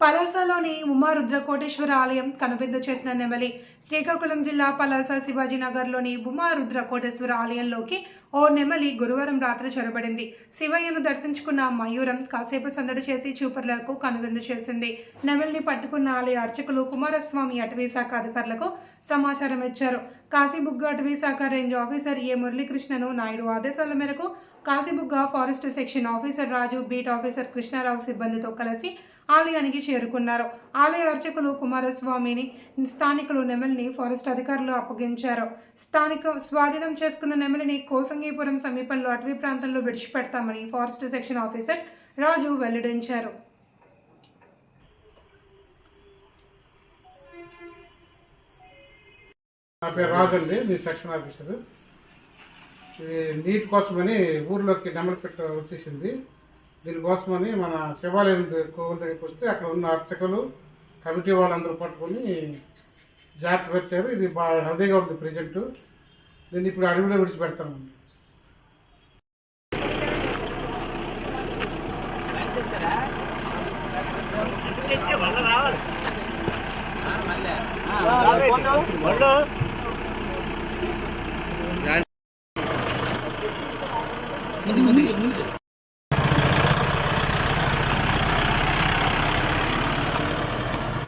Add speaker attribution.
Speaker 1: పలాసలోని ఉమా రుద్రకోటేశ్వర ఆలయం కనువిందు చేసిన నెమలి. శ్రీకాకుళం జిల్లా పలాస శివాజీనగర్లోని ఉమా రుద్రకోటేశ్వర ఆలయంలోకి ఓ నెమలి గురువారం రాత్రి చొరబడింది. శివయ్యను దర్శించుకున్న మయూరం కాసేపు సందడి చేసి చూపర్లకు కనువిందు చేసింది. నెమలిని పట్టుకున్న ఆలయ అర్చకులు కుమారస్వామి అటవీశాఖ అధికారులకు సమాచారం ఇచ్చారు. కాశీబుగ్గ అటవీశాఖ రేంజ్ ఆఫీసర్ ఏ మురళీకృష్ణను నాయుడు ఆదేశాల మేరకు కాశీబుగ్గ ఫారెస్ట్ సెక్షన్ ఆఫీసర్ రాజు, బీట్ ఆఫీసర్ కృష్ణారావు సిబ్బందితో కలిసి ఆలయానికి చేరుకున్నారు. ఆలయ అర్చకులు కుమారస్వామిని, స్థానికులు నెమలిని ఫారెస్ట్ అధికారులు అప్పగించారు. స్వాధీనం చేసుకున్న నెమలిని కోసంగీపురం సమీపంలో అటవీ ప్రాంతంలో విడిచిపెడతామని ఫారెస్ట్ సెక్షన్ ఆఫీసర్ రాజు వెల్లడించారు.
Speaker 2: నా పేరు రాజు అండి, మీ సెక్షన్ ఆఫీసర్. ఇది నీటి కోసమని ఊర్లోకి నెమలి పెట్ట వచ్చేసింది. దీనికోసమని మన శివాలయం దగ్గరికి వస్తే అక్కడ ఉన్న అర్చకులు, కమిటీ వాళ్ళందరూ పట్టుకొని జాగ్రత్త పెట్టారు. ఇది బాగా హెల్దీగా ఉంది ప్రజెంట్. దీన్ని ఇప్పుడు అడవిలో విడిచిపెడతాము.
Speaker 3: ముందు